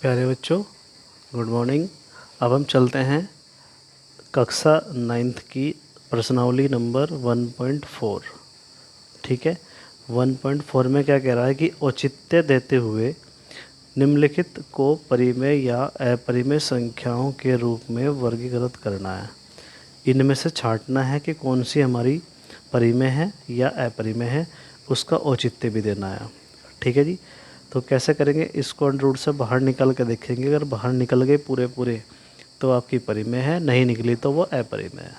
प्यारे बच्चों, good morning. अब हम चलते हैं कक्षा 9th की प्रश्नावली नंबर 1.4। ठीक है, 1.4 में क्या कह रहा है कि औचित्य देते हुए निम्नलिखित को परिमेय या अपरिमेय संख्याओं के रूप में वर्गीकृत करना है। इनमें से छांटना है कि कौन सी हमारी परिमेय है या अपरिमेय है, उसका औचित्य भी देना है। ठीक है जी। तो कैसे करेंगे, इसको अंडर रूट से बाहर निकाल के देखेंगे। अगर बाहर निकल गए पूरे पूरे तो आपकी परिमेय है, नहीं निकली तो वो अपरिमेय है।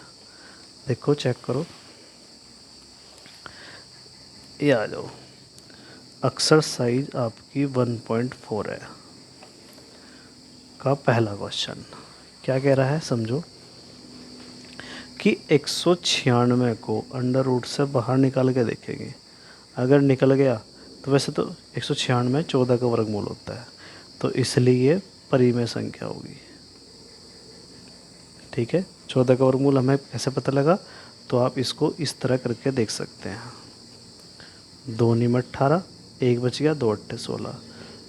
देखो, चेक करो, ये आ जाओ। एक्सरसाइज आपकी 1.4 है का पहला क्वेश्चन। क्या कह रहा है, समझो कि 196 को अंडर रूट से बाहर निकाल के देखेंगे। अगर निकल गया तो वैसे तो 196 14 का वर्गमूल होता है, तो इसलिए परिमेय संख्या होगी। ठीक है, 14 का वर्गमूल हमें कैसे पता लगा, तो आप इसको इस तरह करके देख सकते हैं। 2 नीम 18, 1 बच गया, 2 अट्ठे 16,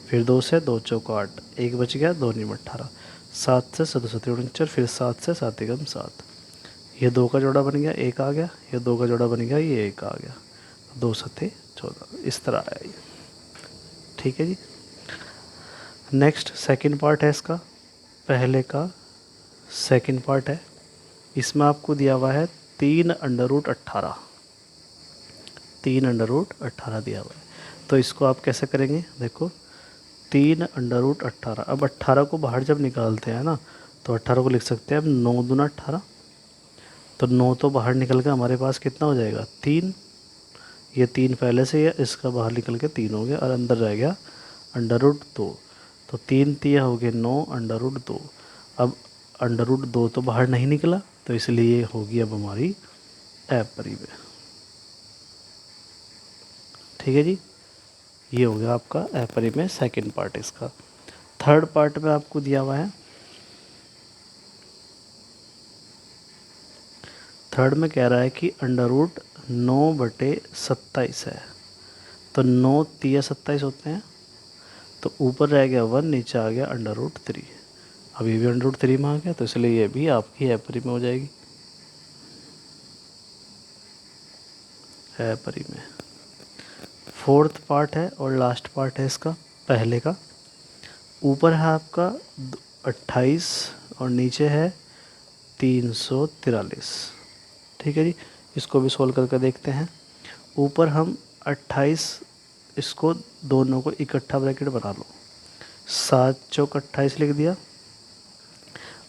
फिर 2 से 2 चौका 8, 1 बच गया, 2 नीम 18, 7 से 7 7 49, फिर 7 से 7 एकम 7। ये 2 का जोड़ा बन गया, 1 आ गया, ये 2 का जोड़ा बन गया, ये 1 आ गया, 2 सत्ते 14, इस तरह आया ये। ठीक है जी। नेक्स्ट सेकंड पार्ट है इसका, पहले का सेकंड पार्ट है। इसमें आपको दिया हुआ है 3 अंडर रूट 18, 3 अंडर रूट 18 दिया हुआ है। तो इसको आप कैसे करेंगे, देखो 3 अंडर रूट 18। अब 18 को बाहर जब निकालते हैं ना, तो 18 को लिख सकते हैं अब 9 दूना 18, तो 9 तो बाहर निकल के हमारे पास कितना हो जाएगा, 3। ये 3 पहले से है, इसका बाहर निकल के 3 हो गया और अंदर रह गया अंडर रूट 2। तो 3 3 हो गए 9 अंडर रूट 2। अब अंडर रूट 2 तो बाहर नहीं निकला, तो इसलिए होगी अब हमारी अपरिमेय। ठीक है जी, ये हो गया आपका अपरिमेय सेकंड पार्ट इसका। थर्ड पार्ट में आपको दिया हुआ है, थर्ड में कह रहा है कि अंडर रूट 9/27 है। तो 9 3 27 होते हैं, तो ऊपर रह गया 1, नीचे आ गया अंडर रूट 3। अब ये भी अंडर रूट 3 में आ गया, तो इसलिए ये भी आपकी अपरिमेय हो जाएगी। अपरिमेय फोर्थ पार्ट है और लास्ट पार्ट है इसका, पहले का। ऊपर है आपका 28 और नीचे है 343। ठीक है जी, इसको भी सोल्व करके देखते हैं। ऊपर हम 28, इसको दोनों को इकट्ठा ब्रैकेट बना लो, 7 चौक 28 लिख दिया,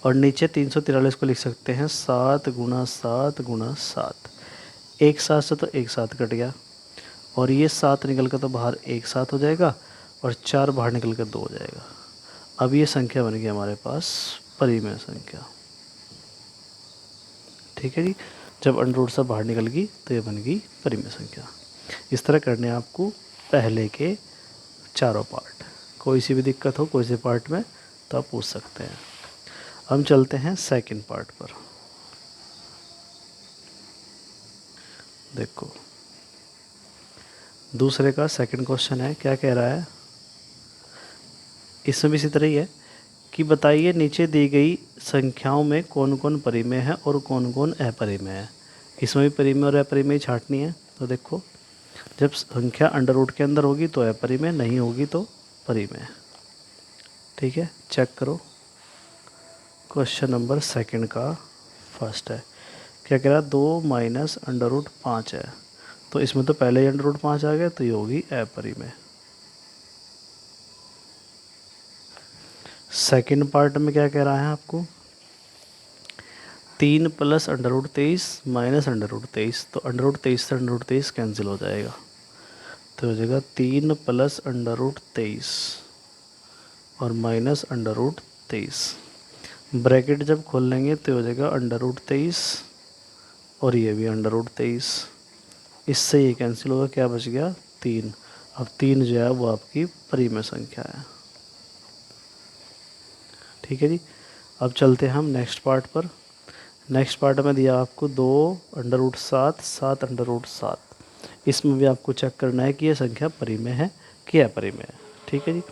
और नीचे 343 को लिख सकते हैं 7 गुना 7 गुना 7। एक साथ से तो एक साथ कट गया, और ये 7 निकल कर तो बाहर एक साथ हो जाएगा, और 4 बाहर निकल कर 2 हो जाएगा। अब ये संख्या बन गई हमारे पास परिमेय संख्या। ठीक है जी, जब अंडर रूट से बाहर निकल गई तो ये बन गई परिमेय संख्या। इस तरह करने आपको पहले के चारों पार्ट। कोई सी भी दिक्कत हो कोई से पार्ट में तो आप पूछ सकते हैं। हम चलते हैं सेकंड पार्ट पर। देखो, दूसरे का सेकंड क्वेश्चन है। क्या कह रहा है, इसमें भी इसी तरह ही है कि बताइए नीचे दी गई संख्याओं में कौन कौन परिमेय है और कौन कौन अपरिमेय है। इसमें भी परिमेय और अपरिमेय छांटनी है। तो देखो, जब संख्या अंडर रूट के अंदर होगी तो अपरिमेय, नहीं होगी तो परिमेय। ठीक है, चेक करो। क्वेश्चन नंबर सेकंड का फर्स्ट है। क्या कह रहा है, 2 माइनस अंडर रूट 5 है। तो इसमें तो पहले ही अंडर रूट 5 आ गया, तो ये होगी अपरिमेय। सेकंड पार्ट में क्या कह रहा है आपको, 3 plus under root 23 minus under root 23। तो अंडर रूट 23 से अंडर रूट 23 कैंसिल हो जाएगा, तो हो जाएगा 3 प्लस अंडर रूट 23 और माइनस अंडर रूट 23। ब्रैकेट जब खोल लेंगे तो हो जाएगा अंडर रूट 23 और ये भी अंडर रूट 23। इससे ये कैंसिल होगा, क्या बच गया, 3। अब 3 जो है वो आपकी परिमेय संख्या है। ठीक है जी, अब चलते हैं हम नेक्स्ट पार्ट पर। नेक्स्ट पार्ट में दिया आपको 2 अंडर रूट 7 7 अंडर रूट 7। इसमें भी आपको चेक करना है कि ये संख्या परिमेय है कि अपरिमेय है। ठीक है जी,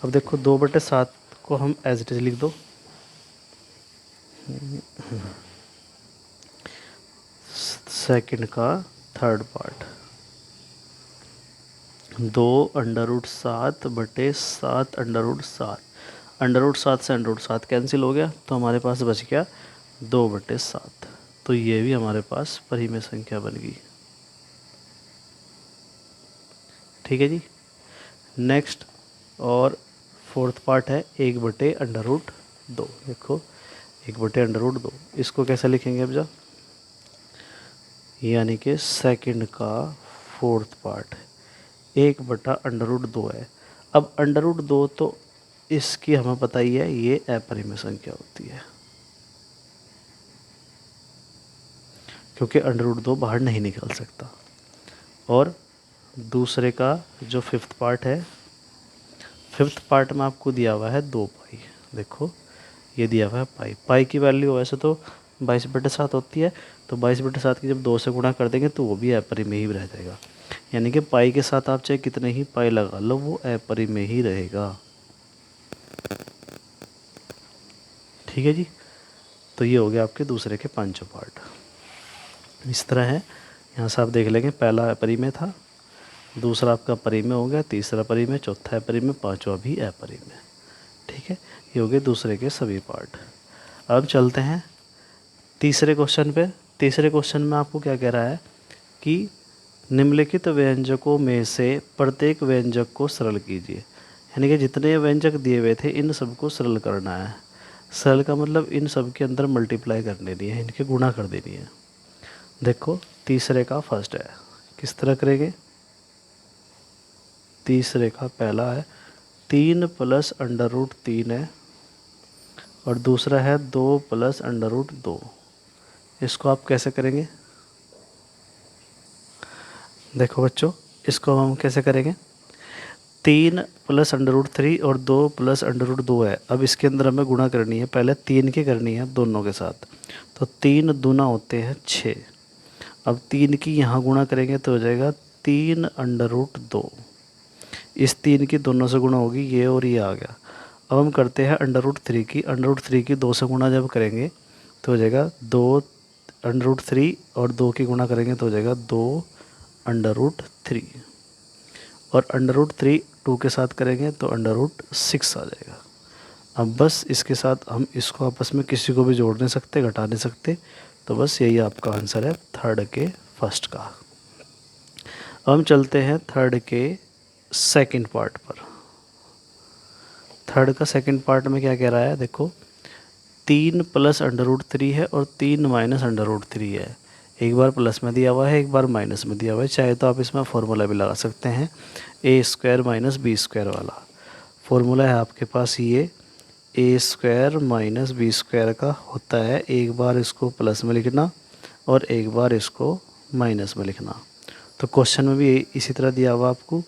अब देखो 2/7 को हम एज इट इज लिख दो। सेकंड का थर्ड पार्ट 2√7/7 √7। √7 से √7 कैंसिल हो गया तो हमारे पास बच गया 2/7। तो ये भी हमारे पास परिमेय संख्या बन गई। ठीक है जी। नेक्स्ट और फोर्थ पार्ट है 1/√2। देखो 1/√2 इसको कैसे लिखेंगे अब जा, यानी कि सेकंड का फोर्थ पार्ट 1/√2 है। अब √2 तो इसकी हमें पता ही है, ये अपरिमेय संख्या होती है, क्योंकि √2 बाहर नहीं निकल सकता। और दूसरे का जो फिफ्थ पार्ट है, फिफ्थ पार्ट में आपको दिया हुआ है 2 पाई। देखो ये दिया हुआ है पाई। पाई की वैल्यू वैसे तो 22/7 होती है, तो 22/7 की जब 2 से गुणा कर देंगे तो वो भी अपरिमेय ही रह जाएगा। यानी कि पाई के साथ आप चाहे कितने ही पाई लगा लो, वो अपरिमेय ही रहेगा। ठीक है जी। तो ये हो गया आपके दूसरे के 5 पार्ट। इस तरह है, यहाँ से आप देख लेंगे पहला अपरिमेय था, दूसरा आपका परिमेय हो गया, तीसरा परिमेय, चौथा अपरिमेय, पांचवा भी अपरिमेय। ठीक है, ये हो गए दूसरे के सभी पार्ट। अब चलते हैं तीसरे क्वेश्चन पे। तीसरे क्वेश्चन में आपको क्या कह रहा है कि निम्नलिखित व्यंजकों में से प्रत्येक व्यंजक को सरल कीजिए। यानी कि जितने व्यंजक दिए हुए थे इन सबको सरल करना है। सरल का मतलब इन सब के अंदर मल्टीप्लाई कर देनी है, इनके गुणा कर देनी है। देखो तीसरे का फर्स्ट है, किस तरह करेंगे। तीसरे का पहला है 3 + √3 है, और दूसरा है 2 + √2। इसको आप कैसे करेंगे, देखो बच्चों इसको हम कैसे करेंगे। 3 + √3 और 2 + √2 है। अब इसके अंदर हमें गुणा करनी है, पहले 3 की करनी है दोनों के साथ। तो 3 दूना होते हैं 6। अब 3 की यहाँ गुणा करेंगे तो हो जाएगा 3 √2। इस 3 की दोनों से गुणा होगी, ये और ये आ गया। अब हम करते हैं √3 की। √3 की 2 से गुणा जब करेंगे तो हो जाएगा 2 √3, और 2 की गुणा करेंगे तो हो जाएगा 2 √3, और √3 2 के साथ करेंगे तो √6 आ जाएगा। अब बस इसके साथ हम इसको आपस में किसी को भी जोड़ नहीं सकते, घटा नहीं सकते। तो बस यही आपका आंसर है थर्ड के फर्स्ट का। अब हम चलते हैं थर्ड के सेकंड पार्ट पर। थर्ड का सेकंड पार्ट में क्या कह रहा है, देखो 3 + √3 है और 3 - √3 है। एक बार प्लस में दिया हुआ है, एक बार माइनस में दिया हुआ है। चाहे तो आप इसमें फॉर्मूला भी लगा सकते हैं, a² - b² वाला फॉर्मूला है आपके पास। ये a² - b² का होता है, एक बार इसको प्लस में लिखना और एक बार इसको माइनस में लिखना। तो क्वेश्चन में भी इसी तरह दिया हुआ आपको,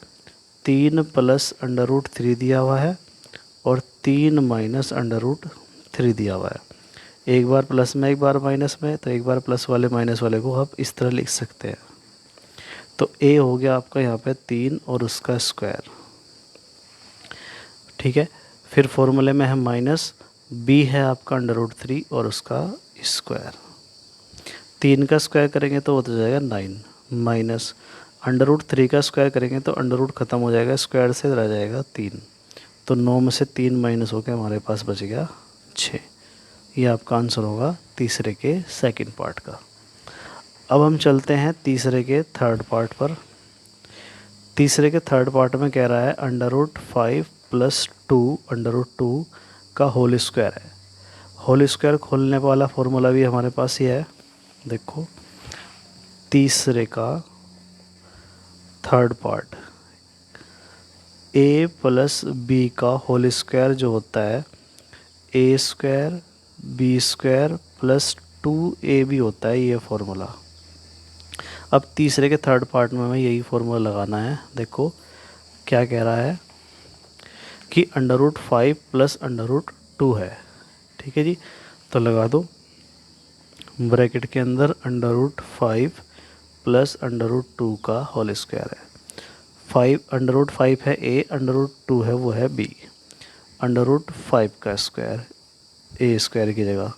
3 + √3 दिया हुआ है और 3 - √3 दिया हुआ है। एक बार प्लस में एक बार माइनस में, तो एक बार प्लस वाले माइनस वाले को आप इस तरह लिख सकते हैं। तो a हो गया आपका यहाँ पे 3 और उसका स्क्वायर। ठीक है, फिर फॉर्मूले में है माइनस, b है आपका √3 और उसका स्क्वायर। 3 का स्क्वायर करेंगे तो हो जाएगा 9, माइनस √3 का स्क्वायर करेंगे तो अंडर ख़त्म हो जाएगा, स्क्वायर से रह जाएगा 3। तो 9 में से 3 माइनस होकर हमारे पास बच गया 6। ये आपका आंसर होगा तीसरे के सेकंड पार्ट का। अब हम चलते हैं तीसरे के थर्ड पार्ट पर। तीसरे के थर्ड पार्ट में कह रहा है √5 + 2 √2 का होल स्क्वायर है। होल स्क्वायर खोलने वाला फॉर्मूला भी हमारे पास ही है। देखो तीसरे का थर्ड पार्ट a + b का होल स्क्वायर जो होता है a² b² + 2ab होता है ये फॉर्मूला। अब तीसरे के थर्ड पार्ट में हमें यही फॉर्मूला लगाना है। देखो क्या कह रहा है कि √5 + √2 है। ठीक है जी, तो लगा दो ब्रैकेट के अंदर √5 + √2 का होल स्क्वायर है। √5 है a, √2 है वो है b। अंडर रूट 5 का स्क्वायर ए स्क्वायर की जगह,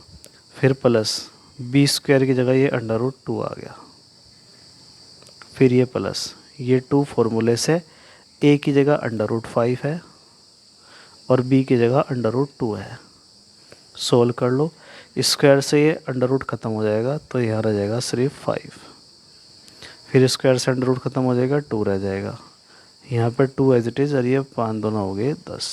फिर प्लस बी स्क्वायर की जगह ये अंडर रूट 2 आ गया, फिर ये प्लस ये 2 फॉर्मूले से ए की जगह अंडर रूट 5 है और बी की जगह अंडर रूट 2 है। सोल्व कर लो, स्क्वायर से ये अंडर रूट ख़त्म हो जाएगा तो यहाँ रह जाएगा सिर्फ 5, फिर स्क्वायर से अंडर रूट ख़त्म हो जाएगा 2 रह जाएगा, यहाँ पर 2 एज इट इज़ और ये 5 दोनों हो गए 10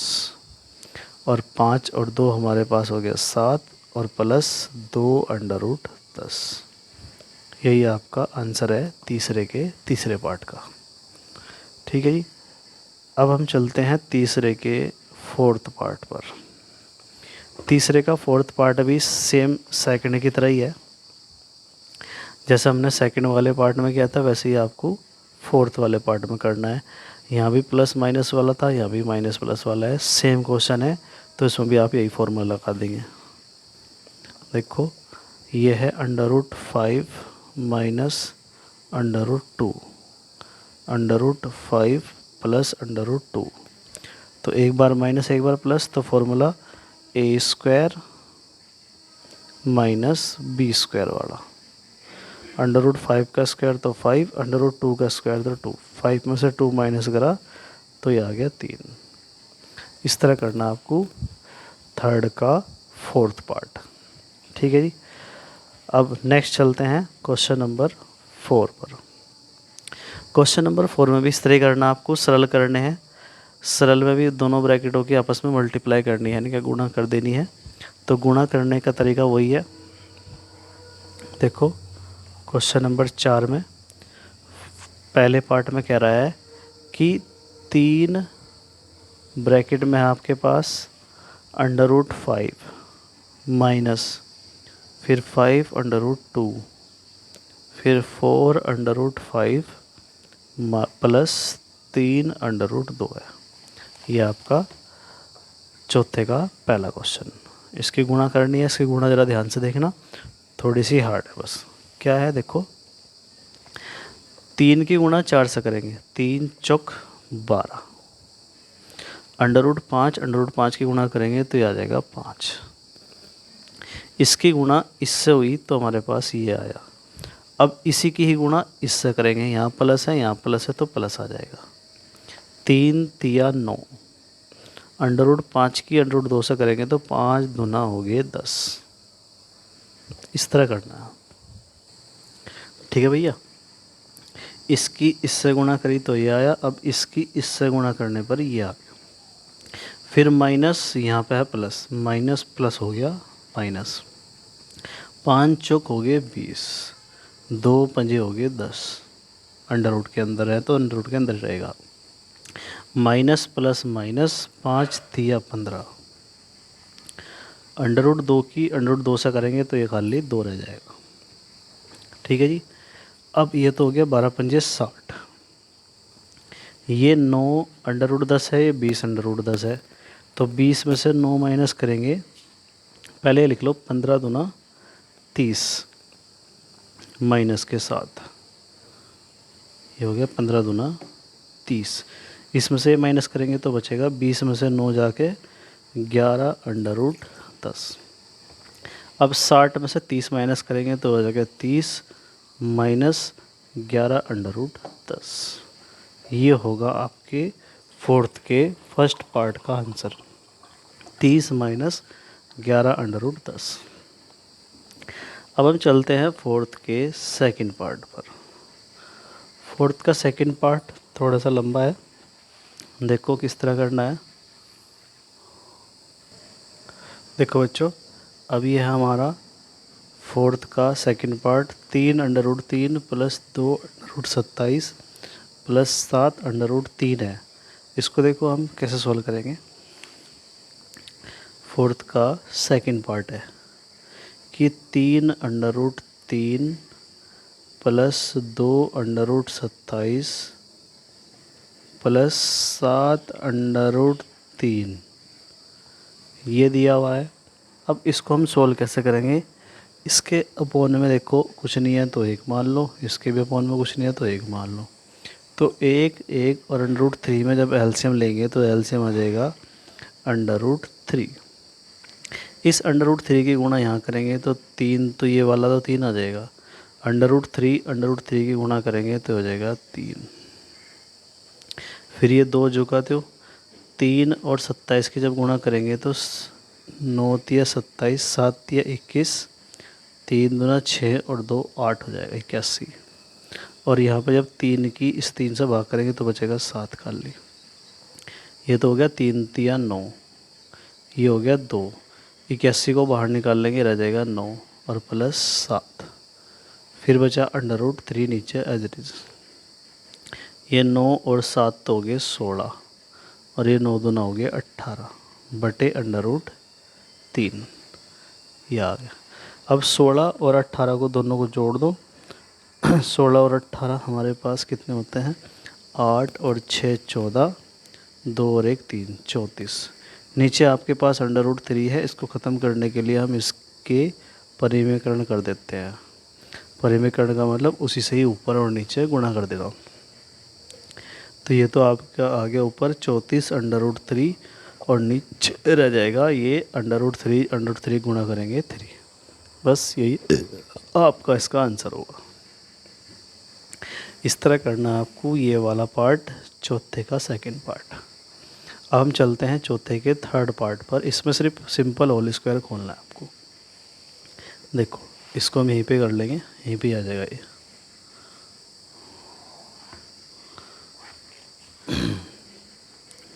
और 5 और 2 हमारे पास हो गया 7 और प्लस 2 अंडर रूट 10। यही आपका आंसर है तीसरे के तीसरे पार्ट का। ठीक है जी, अब हम चलते हैं तीसरे के फोर्थ पार्ट पर। तीसरे का फोर्थ पार्ट अभी सेम सेकंड की तरह ही है, जैसे हमने सेकंड वाले पार्ट में किया था वैसे ही आपको फोर्थ वाले पार्ट में करना है। यहाँ भी प्लस माइनस वाला था, यहाँ भी माइनस प्लस वाला है, सेम क्वेश्चन है तो इसमें भी आप यही फॉर्मूला लगा देंगे। देखो ये है under root 5 minus under root 2, under root 5 plus under root 2, तो एक बार माइनस एक बार प्लस, तो formula A square minus B square वाला। अंडर रूट 5 का स्क्वायर तो 5, अंडर रूट 2 का स्क्वायर तो 2, 5 में से 2 माइनस करा तो ये आ गया 3। इस तरह करना आपको थर्ड का फोर्थ पार्ट। ठीक है जी, अब नेक्स्ट चलते हैं क्वेश्चन नंबर 4 पर। क्वेश्चन नंबर 4 में भी इस तरह करना आपको, सरल करने हैं। सरल में भी दोनों ब्रैकेटों की आपस में मल्टीप्लाई करनी है, यानी कि गुणा कर देनी है। तो गुणा करने का तरीका वही है। देखो क्वेश्चन नंबर 4 में पहले पार्ट में कह रहा है कि 3 ब्रैकेट में है आपके पास अंडर रूट 5 माइनस फिर 5 अंडर रूट 2 फिर 4 under root 5 plus 3 under root 2 है। ये आपका चौथे का पहला क्वेश्चन। इसकी गुणा करनी है, इसकी गुणा ज़रा ध्यान से देखना, थोड़ी सी हार्ड है बस। क्या है देखो, 3 की गुणा 4 से करेंगे, 3 चौक 12, अंडर रूट 5 की गुणा करेंगे तो ये आ जाएगा 5। इसकी गुणा इससे हुई तो हमारे पास ये आया। अब इसी की ही गुणा इससे करेंगे, यहाँ प्लस है यहाँ प्लस है तो प्लस आ जाएगा। 3 तिया 9, अंडर रूट 5 की अंडर रूट 2 से करेंगे तो 5 दूना हो गए 10। इस तरह करना है। ठीक है भैया, इसकी इससे गुणा करी तो ये आया, अब इसकी इससे गुणा करने पर ये आ गया। फिर माइनस यहाँ पे है प्लस, माइनस प्लस हो गया माइनस, 5 चौक हो गए 20, 2 पंजे हो गए 10, अंडर रूट के अंदर है तो अंडर रूट के अंदर रहेगा। माइनस प्लस माइनस 5 तिया 15, अंडर रूट 2 की अंडर रूट 2 से करेंगे तो ये खाली 2 रह जाएगा। ठीक है जी, अब ये तो हो गया 12 पंजे 60, ये 9 अंडर रूट 10 है, ये 20 अंडर रूट 10 है, तो 20 में से 9 माइनस करेंगे, पहले लिख लो 15 दूना 30 माइनस के साथ, ये हो गया 15 दूना 30। इसमें से माइनस करेंगे तो बचेगा 20 में से 9 जाके 11 अंडर रूट 10। अब 60 में से 30 माइनस करेंगे तो हो जाएगा 30 माइनस 11 अंडर रूट 10। ये होगा आपके फोर्थ के फर्स्ट पार्ट का आंसर, 30 माइनस 11 अंडर रूट 10। अब हम चलते हैं फोर्थ के सेकंड पार्ट पर। फोर्थ का सेकंड पार्ट थोड़ा सा लंबा है, देखो किस तरह करना है। देखो बच्चों, अब ये है हमारा फोर्थ का second part, 3 under root 3 plus 2 under root 27 plus 7 under root 3 है। इसको देखो हम कैसे सॉल्व करेंगे। फोर्थ का सेकंड पार्ट है कि 3 under root 3 plus 2 under root 27 plus 7 under root 3 ये दिया हुआ है। अब इसको हम सोल्व कैसे करेंगे। इसके अपोन में देखो कुछ नहीं है तो 1 मान लो, इसके भी अपोन में कुछ नहीं है तो 1 मान लो। तो 1 1 और अंडर रूट 3 में जब एलसीएम लेंगे तो एलसीएम आ जाएगा √3। इस √3 की गुणा यहाँ करेंगे तो 3, तो ये वाला तो 3 आ जाएगा। √3 की गुणा करेंगे तो हो जाएगा 3। फिर ये 2 जो का तो 3 और 27 की जब गुणा करेंगे तो 9 तिया 27, 7 तिया 21, 3 दूना 6 और 2 8 हो जाएगा 81। और यहाँ पे जब 3 की इस 3 से भाग करेंगे तो बचेगा 7 खाली। ये तो हो गया 3 तिया 9, ये हो गया 2। 81 को बाहर निकाल लेंगे, रह जाएगा 9 और प्लस 7। फिर बचा √3 नीचे एज इट इज़। ये 9 और 7 तो हो गए 16 और ये 9 दूना हो गया 18 बटे √3। ये आ गया। अब 16 और 18 को दोनों को जोड़ दो। 16 और 18 हमारे पास कितने होते हैं? 8 और 6 14, 2 और 1 3 34। नीचे आपके पास √3 है, इसको ख़त्म करने के लिए हम इसके परिमेयकरण कर देते हैं। परिमेयकरण का मतलब उसी से ही ऊपर और नीचे गुणा कर देगा। तो ये तो आपका आ गया ऊपर 34 √3 और नीचे रह जाएगा ये √3 गुणा करेंगे 3। बस यही आपका इसका आंसर होगा। इस तरह करना है आपको ये वाला पार्ट, चौथे का सेकंड पार्ट। अब हम चलते हैं चौथे के थर्ड पार्ट पर। इसमें सिर्फ सिंपल होल स्क्वायर खोलना है आपको। देखो इसको हम यहीं पे कर लेंगे, यहीं पे आ जाएगा ये।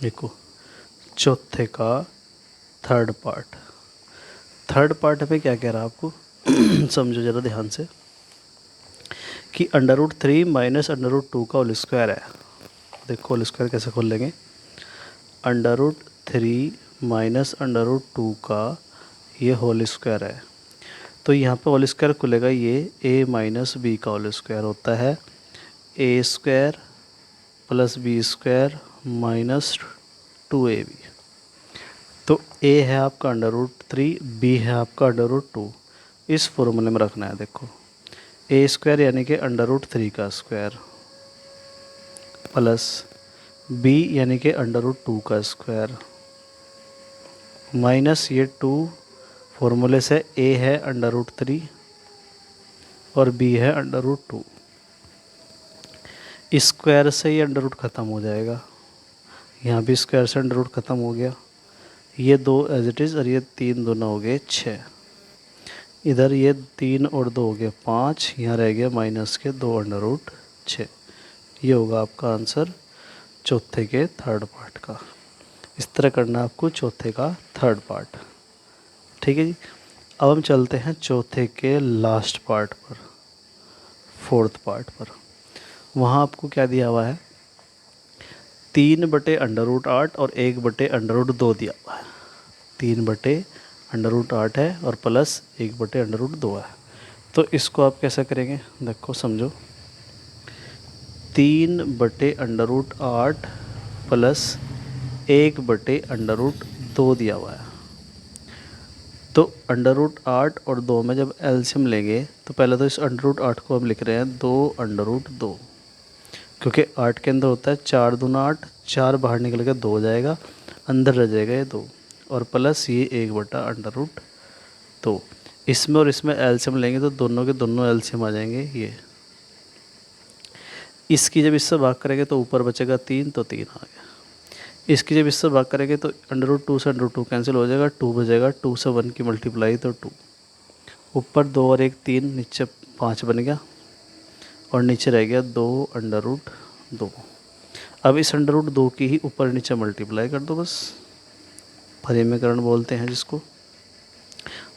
देखो चौथे का थर्ड पार्ट। थर्ड पार्ट में क्या कह रहा है आपको समझो ज़रा ध्यान से कि √3 माइनस √2 का होल स्क्वायर है। देखो होल स्क्वायर कैसे खोल लेंगे? √3 माइनस √2 का ये होल स्क्वायर है। तो यहाँ पे होल स्क्वायर खुलेगा, ये a माइनस बी का होल स्क्वायर होता है a² plus b² minus 2ab। तो a है आपका √3, b है आपका √2। इस फॉर्मूले में रखना है। देखो a² यानी कि √3 का स्क्वायर प्लस b यानी कि √2 का स्क्वायर माइनस ये 2 फॉर्मूले से a है √3 और b है √2। स्क्वायर से ये √ ख़त्म हो जाएगा, यहाँ भी स्क्वायर से √ ख़त्म हो गया। ये 2 एज इट इज़ और ये 3 दोनों हो गए 6। इधर ये 3 और 2 हो गए 5, यहाँ रह गया माइनस के 2 √6। ये होगा आपका आंसर चौथे के थर्ड पार्ट का। इस तरह करना आपको चौथे का थर्ड पार्ट। ठीक है जी। अब हम चलते हैं चौथे के लास्ट पार्ट पर, फोर्थ पार्ट पर। वहाँ आपको क्या दिया हुआ है? 3/√8 और 1/√2 दिया हुआ है। 3/√8 है और प्लस 1/√2 है। तो इसको आप कैसे करेंगे? देखो समझो, 3/√8 प्लस 1/√2 दिया हुआ है। तो √8 और 2 में जब एलसीएम लेंगे तो पहले तो इस √8 को हम लिख रहे हैं 2√2, क्योंकि 8 के अंदर होता है 4 दूना 8, 4 बाहर निकल के 2 हो जाएगा, अंदर रह जाएगा ये 2 और प्लस ये 1/√2। इसमें और इसमें एलसीएम लेंगे तो दोनों के दोनों एलसीएम आ जाएंगे। ये इसकी जब इससे भाग करेंगे तो ऊपर बचेगा 3, तो 3 आ गया। इसकी जब इससे भाग करेंगे तो √2 से √2 कैंसिल हो जाएगा, 2 बचेगा, 2 से 1 की मल्टीप्लाई तो 2, ऊपर 2 और 1 3, नीचे 5 बन गया और नीचे रह गया 2√2। अब इस √2 की ही ऊपर नीचे मल्टीप्लाई कर दो, बस परिमेयकरण बोलते हैं जिसको।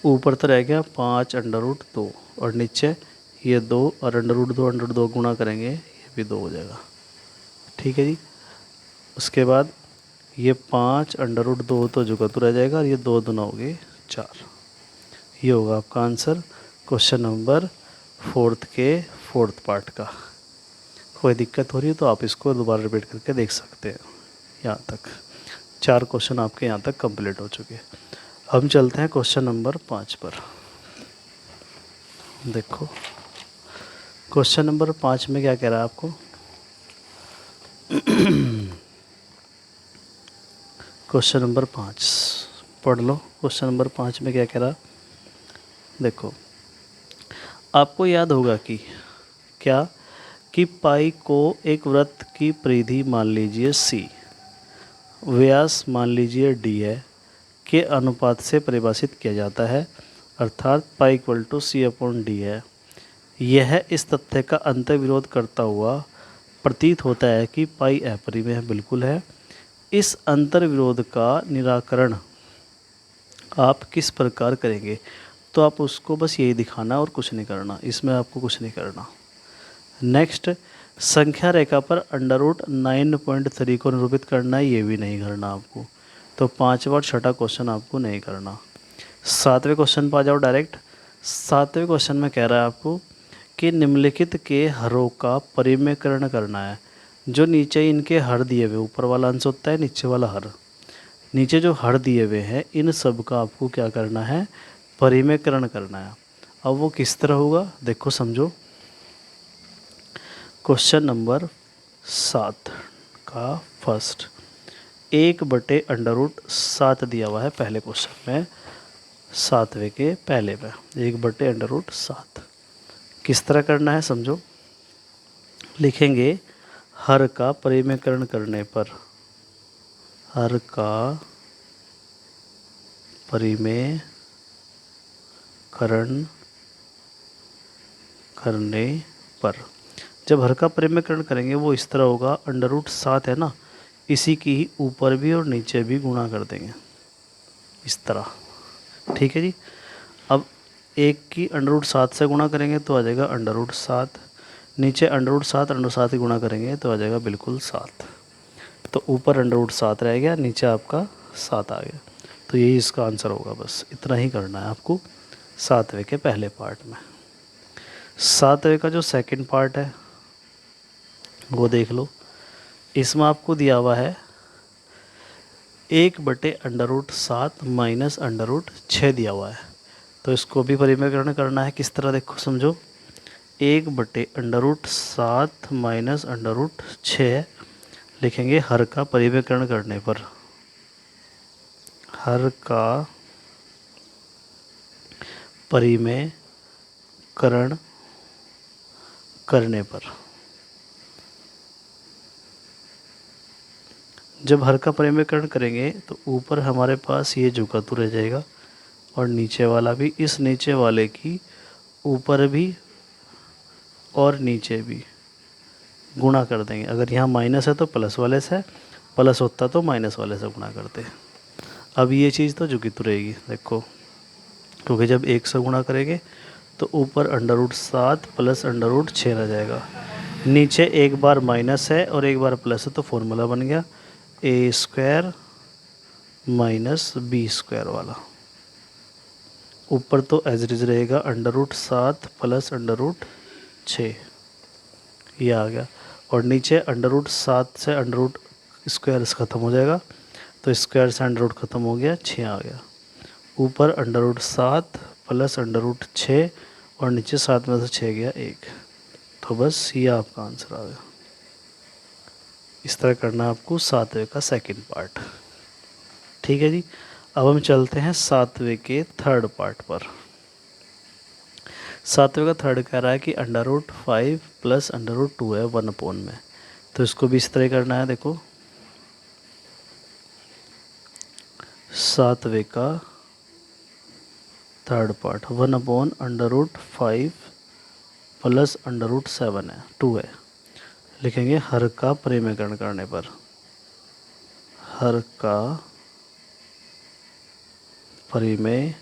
ऊपर तो रह गया 5√2 और नीचे ये 2 और √2 गुणा करेंगे ये भी 2 हो जाएगा। ठीक है जी। उसके बाद ये 5√2 तो जुगतू रह जाएगा और ये 2 दूना हो गए 4। ये होगा आपका आंसर क्वेश्चन नंबर फोर्थ के फोर्थ पार्ट का। कोई दिक्कत हो रही है तो आप इसको दोबारा रिपीट करके देख सकते हैं। यहाँ तक 4 क्वेश्चन आपके यहाँ तक कंप्लीट हो चुके हैं। हम चलते हैं क्वेश्चन नंबर 5 पर। देखो क्वेश्चन नंबर 5 में क्या कह रहा है आपको? क्वेश्चन नंबर 5 पढ़ लो। क्वेश्चन नंबर 5 में क्या कह रहा, देखो आपको याद होगा कि क्या कि पाई को एक वृत्त की परिधि मान लीजिए C, व्यास मान लीजिए D है, के अनुपात से परिभाषित किया जाता है, अर्थात पाई इक्वल टू C/D है। यह इस तथ्य का अंतर्विरोध करता हुआ प्रतीत होता है कि पाई अपरिमेय बिल्कुल है। इस अंतर्विरोध का निराकरण आप किस प्रकार करेंगे? तो आप उसको बस यही दिखाना और कुछ नहीं करना, इसमें आपको कुछ नहीं करना। नेक्स्ट, संख्या रेखा पर √9.3 को निरूपित करना है, ये भी नहीं करना आपको। तो 5वां और 6ठा क्वेश्चन आपको नहीं करना। 7वें क्वेश्चन पर आ जाओ डायरेक्ट। 7वें क्वेश्चन में कह रहा है आपको कि निम्नलिखित के हरों का परिमेयकरण करना है। जो नीचे इनके हर दिए हुए, ऊपर वाला अंश होता है, नीचे वाला हर, नीचे जो हर दिए हुए हैं इन सब का आपको क्या करना है, परिमेयकरण करना है। अब वो किस तरह होगा देखो समझो। क्वेश्चन नंबर 7 का फर्स्ट 1/√7 दिया हुआ है पहले क्वेश्चन में, 7वें के पहले में 1/√7 किस तरह करना है समझो। लिखेंगे हर का परिमेयकरण करने पर, हर का परिमेयकरण करने पर, जब हर का परिमेयकरण करेंगे वो इस तरह होगा, √7 है ना, इसी की ही ऊपर भी और नीचे भी गुणा कर देंगे इस तरह। ठीक है जी। अब एक की √7 से गुणा करेंगे तो आ जाएगा √7, नीचे √7 ही गुणा करेंगे तो आ जाएगा बिल्कुल 7। तो ऊपर √7 रह गया, नीचे आपका 7 आ गया। तो यही इसका आंसर होगा। बस इतना ही करना है आपको 7वें के पहले पार्ट में। 7वें का जो सेकंड पार्ट है वो देख लो। इसमें आपको दिया हुआ है 1/√7 माइनस √6 दिया हुआ है। तो इसको भी परिमेयकरण करना है। किस तरह देखो समझो, 1/√7 माइनस √6 लिखेंगे हर का परिमेयकरण करने पर, हर का परिमेयकरण करने पर, जब हर का परिमेयकरण करेंगे तो ऊपर हमारे पास ये झुकातू रह जाएगा और नीचे वाला भी, इस नीचे वाले की ऊपर भी और नीचे भी गुणा कर देंगे। अगर यहाँ माइनस है तो प्लस वाले से, प्लस होता तो माइनस वाले से गुणा करते। अब ये चीज़ तो झुकीतू रहेगी देखो, क्योंकि जब 1 से गुणा करेंगे तो ऊपर √7 प्लस √6 रह जाएगा, नीचे एक बार माइनस है और एक बार प्लस है, तो फॉर्मूला बन गया a² माइनस b² वाला। ऊपर तो एज इट इज रहेगा √7 प्लस √6, ये आ गया, और नीचे √7 से √² ख़त्म हो जाएगा, तो स्क्वायर से √ ख़त्म हो गया, 6 आ गया। ऊपर √7 प्लस √6 और नीचे 7 में से 6 गया 1। तो बस ये आपका आंसर आ गया। इस तरह करना आपको 7वें का सेकंड पार्ट। ठीक है जी। अब हम चलते हैं 7वें के थर्ड पार्ट पर। 7वें का थर्ड कह रहा है कि √5 प्लस √2 है 1/, में, तो इसको भी इस तरह करना है। देखो 7वें का थर्ड पार्ट 1/√5 प्लस √7 है, 2 है, लिखेंगे हर का परिमेयकरण करने पर, हर का परिमेयकरण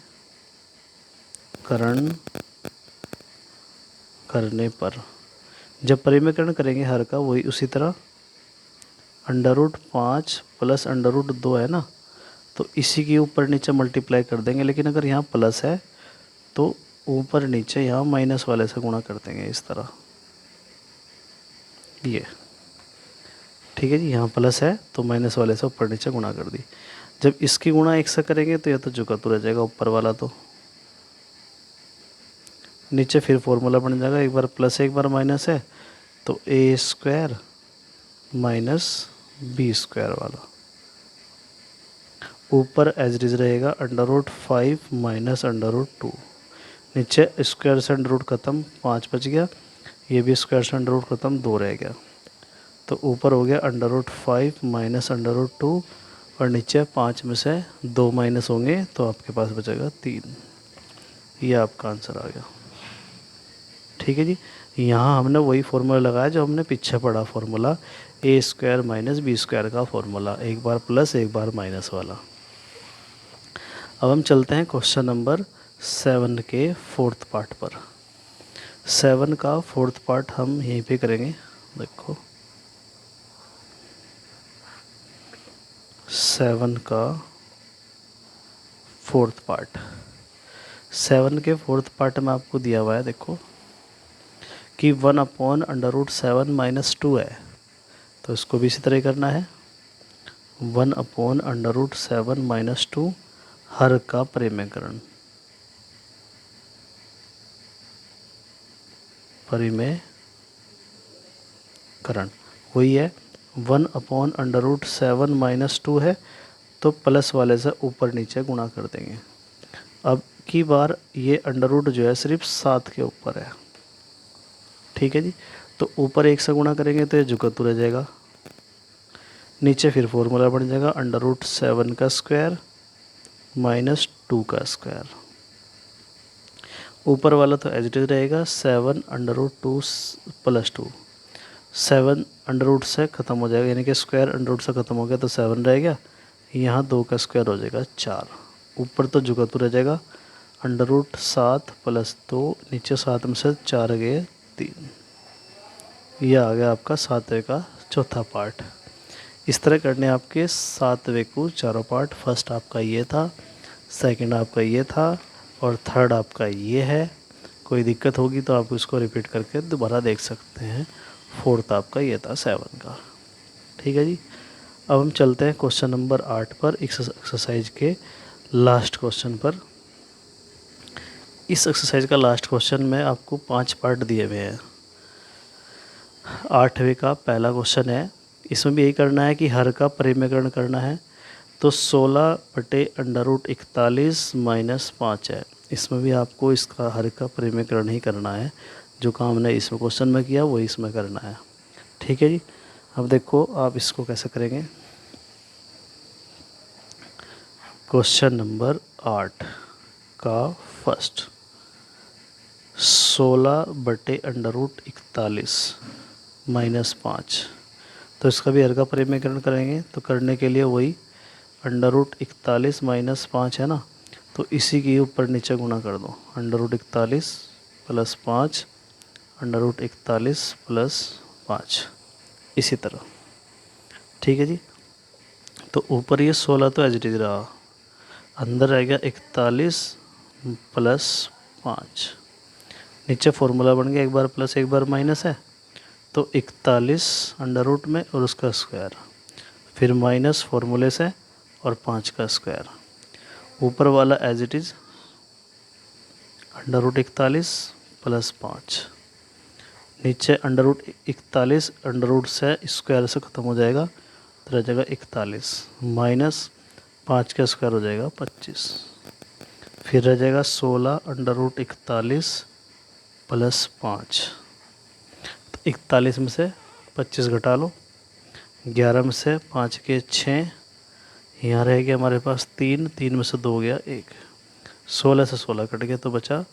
करने पर, जब परिमेयकरण करेंगे हर का, वही उसी तरह √5 प्लस √2 है ना, तो इसी के ऊपर नीचे मल्टीप्लाई कर देंगे। लेकिन अगर यहाँ प्लस है तो ऊपर नीचे यहाँ माइनस वाले से गुणा कर देंगे इस तरह, ये ठीक है जी। यहाँ प्लस है तो माइनस वाले से ऊपर नीचे गुणा कर दी। जब इसकी गुणा 1 से करेंगे तो यह तो झुकातू रह जाएगा ऊपर वाला, तो नीचे फिर फॉर्मूला बन जाएगा, एक बार प्लस है एक बार माइनस है, तो a² माइनस b² वाला, ऊपर एज इट इज रहेगा √5 माइनस √2, नीचे स्क्वायर से √ ख़त्म, 5 बच गया, ये भी स्क्वायर से √ ख़त्म, 2 रह गया। तो ऊपर हो गया √5 माइनस √2 और नीचे 5 में से 2 माइनस होंगे तो आपके पास बचेगा 3। ये आपका आंसर आ गया। ठीक है जी। यहाँ हमने वही फार्मूला लगाया जो हमने पीछे पढ़ा फार्मूला, a² माइनस b² का फार्मूला, एक बार प्लस एक बार माइनस वाला। अब हम चलते हैं क्वेश्चन नंबर 7 के 4th पार्ट पर। 7 का 4th पार्ट हम यहीं पे करेंगे। देखो 7 का 4th पार्ट, 7 के 4th पार्ट में आपको दिया हुआ है, देखो कि 1/√7 माइनस 2 है, तो इसको भी इसी तरह करना है। 1/√7 माइनस 2 हर का परिमेयकरण, वही है। 1/√7 माइनस 2 है तो प्लस वाले से ऊपर नीचे गुणा कर देंगे। अब की बार ये अंडर जो है सिर्फ 7 के ऊपर है। ठीक है जी। तो ऊपर 1 से गुणा करेंगे तो ये जुगतू रह जाएगा, नीचे फिर फॉर्मूला बन जाएगा √7 का स्क्वायर माइनस 2 का स्क्वायर। ऊपर वाला तो एज इट इज रहेगा 7√2 प्लस 2, 7 अंडर से ख़त्म हो जाएगा, यानी कि स्क्वायर अंडर से ख़त्म हो गया तो 7 रह गया, यहाँ 2 का स्क्वायर हो जाएगा 4। ऊपर तो जुगतू रह जाएगा √7 प्लस 2, नीचे 7 में से 4 गए 3। यह आ गया आपका 7वें का चौथा पार्ट। इस तरह करने आपके 7वें को चारों पार्ट। फर्स्ट आपका ये था, सेकंड आपका ये था और थर्ड आपका ये है। कोई दिक्कत होगी तो आप इसको रिपीट करके दोबारा देख सकते हैं। फोर्थ आपका ये था 7 का। ठीक है जी। अब हम चलते हैं क्वेश्चन नंबर 8 पर, एक्सरसाइज के लास्ट क्वेश्चन पर। इस एक्सरसाइज का लास्ट क्वेश्चन में आपको 5 पार्ट दिए हुए हैं। 8वें का पहला क्वेश्चन है, इसमें भी यही करना है कि हर का परिमेयकरण करना है। तो 16/√41 माइनस 5 है, इसमें भी आपको इसका हर का परिमेयकरण ही करना है। जो काम हमने इसमें क्वेश्चन में किया वही इसमें करना है। ठीक है जी। अब देखो आप इसको कैसे करेंगे। क्वेश्चन नंबर 8 का फर्स्ट, 16/√41 माइनस 5, तो इसका भी हर का परिमेयकरण करेंगे। तो करने के लिए वही √41 माइनस 5 है ना, तो इसी के ऊपर नीचे गुणा कर दो। √41 प्लस 5, √41 प्लस 5, इसी तरह। ठीक है जी। तो ऊपर ये 16 तो एज इट इज रहा, अंदर रह गया 41 प्लस 5, नीचे फॉर्मूला बन गया, एक बार प्लस एक बार माइनस है, तो 41 अंडर रूट में और उसका स्क्वायर, फिर माइनस फॉर्मूले से और 5 का स्क्वायर। ऊपर वाला एज इट इज़ √41 प्लस 5, नीचे √41 अंडर रूट से स्क्वायर से ख़त्म हो जाएगा तो रह जाएगा 41, माइनस 5 का स्क्वायर हो जाएगा 25, फिर रह जाएगा 16/√41 प्लस 5। तो 41 में से 25 घटा लो, 11 में से 5 के 6, यहाँ रह गया हमारे पास 3, 3 में से 2 गया 1, 16 से 16 कट गया तो बचा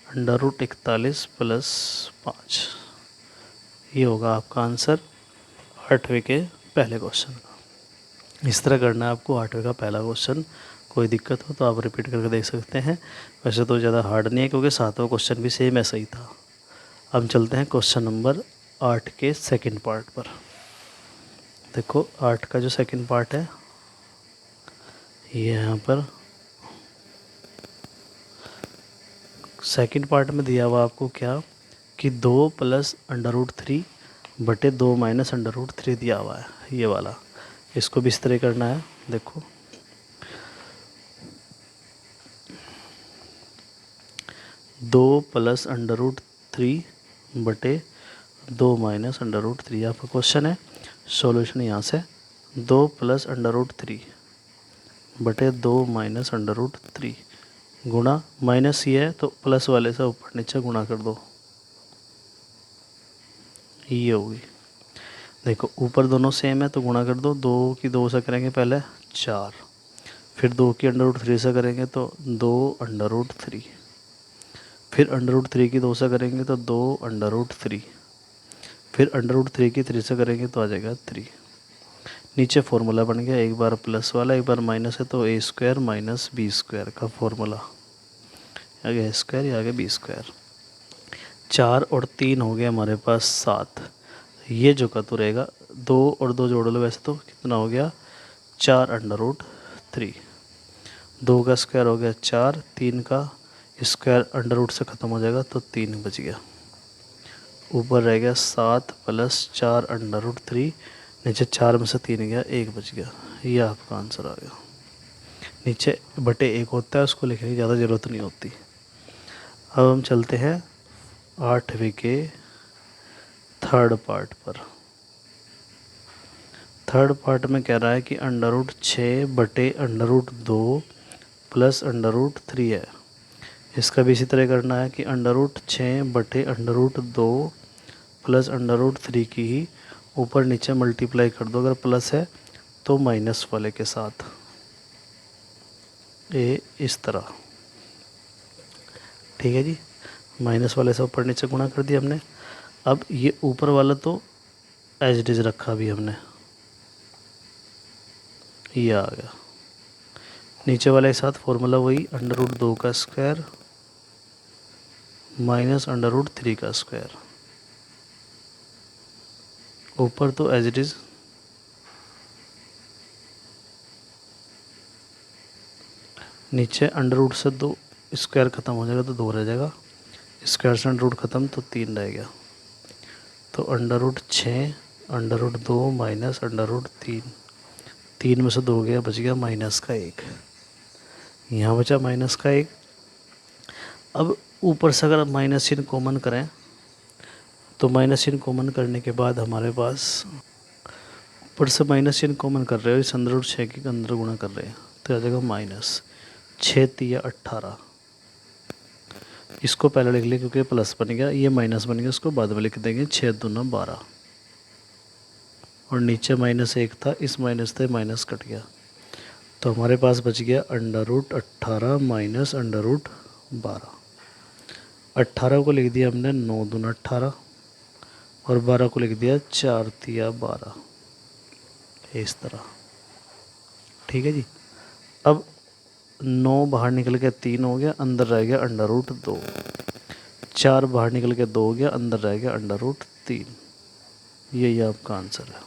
√41 प्लस 5। ये होगा आपका आंसर 8वें के पहले क्वेश्चन का। इस तरह करना है आपको 8वें का पहला क्वेश्चन। कोई दिक्कत हो तो आप रिपीट करके देख सकते हैं। वैसे तो ज़्यादा हार्ड नहीं है क्योंकि 7वां क्वेश्चन भी सेम ऐसा ही था। अब चलते हैं क्वेश्चन नंबर 8 के सेकंड पार्ट पर। देखो 8 का जो सेकंड पार्ट है ये यहाँ पर सेकंड पार्ट में दिया हुआ आपको क्या कि 2 + √3 बटे 2 - √3 दिया हुआ है, ये वाला। इसको भी इस तरह करना है। देखो 2 + √3 बटे 2 - √3 आपका क्वेश्चन है। सॉल्यूशन यहाँ से 2 + √3 बटे 2 माइनस अंडर रूट 3 गुणा माइनस ये है तो प्लस वाले से ऊपर नीचे गुणा कर दो, ये होगी। देखो ऊपर दोनों सेम है तो गुणा कर दो, 2 की 2 से करेंगे पहले 4, फिर 2 की अंडर रूट 3 से करेंगे तो 2 अंडर रूट 3, फिर अंडर रूट 3 की 2 से करेंगे तो 2 अंडर रूट 3, फिर अंडर रूट 3 की 3 से करेंगे तो आ जाएगा 3। नीचे फॉर्मूला बन गया, एक बार प्लस वाला एक बार माइनस है तो ए स्क्वायर माइनस बी स्क्वायर का फॉर्मूला, आगे ए स्क्वायर या आगे बी स्क्वायर। 4 और 3 हो गया हमारे पास 7। ये जो का तो रहेगा 2 और 2 जोड़ लो, वैसे तो कितना हो गया 4 अंडर रूट 3, 2 का स्क्वायर हो गया 4, 3 का स्क्वायर अंडर रूट से ख़त्म हो जाएगा तो 3 बच गया। ऊपर रह गया 7 प्लस 4 अंडर रूट 3, नीचे 4 में से 3 गया 1 बच गया। ये आपका आंसर आ गया। नीचे बटे 1 होता है, उसको लिखने की ज़्यादा ज़रूरत नहीं होती। अब हम चलते हैं 8वीं के थर्ड पार्ट पर। थर्ड पार्ट में कह रहा है कि अंडर रूट 6 बटे under root 2 plus under root 3 है। इसका भी इसी तरह करना है कि अंडर रूट 6 बटे under root 2 plus under root 3 की ही ऊपर नीचे मल्टीप्लाई कर दो, अगर प्लस है तो माइनस वाले के साथ, ये इस तरह। ठीक है जी, माइनस वाले से ऊपर नीचे गुणा कर दिया हमने। अब ये ऊपर वाला तो एज इट इज़ रखा भी हमने, ये आ गया। नीचे वाले के साथ फॉर्मूला वही, अंडर रूट 2 का स्क्वायर माइनस अंडर रूट 3 का स्क्वायर। ऊपर तो एज इट इज़, नीचे अंडर रूट से 2 स्क्वायर ख़त्म हो जाएगा तो 2 रह जाएगा, स्क्वायर से अंडर रूट ख़त्म तो 3 रह गया। तो under root 6 under root 2 minus under root 3, 3 में से 2 गया, बच गया माइनस का 1, यहाँ बचा माइनस का 1। अब ऊपर से अगर माइनस चिन्ह कॉमन करें तो माइनस चिन्ह कॉमन करने के बाद हमारे पास, ऊपर से माइनस चिन्ह कॉमन कर रहे हो, इस अंदर रूट 6 के अंदर गुणा कर रहे हैं तो आ जाएगा माइनस 6 तिया 18। इसको पहले लिख लें क्योंकि प्लस बन गया, ये माइनस बन गया, उसको बाद में लिख देंगे 6 दूना 12, और नीचे माइनस 1 था, इस माइनस से माइनस कट गया तो हमारे पास बच गया under root 18 minus under root 12। 18 को लिख दिया हमने 9 दूना 18 और 12 को लिख दिया 4 तिया 12, इस तरह। ठीक है जी। अब 9 बाहर निकल के 3 हो गया, अंदर रह गया अंडर रूट 2, 4 बाहर निकल के 2 हो गया, अंदर रह गया अंडर रूट 3। यही आपका आंसर है।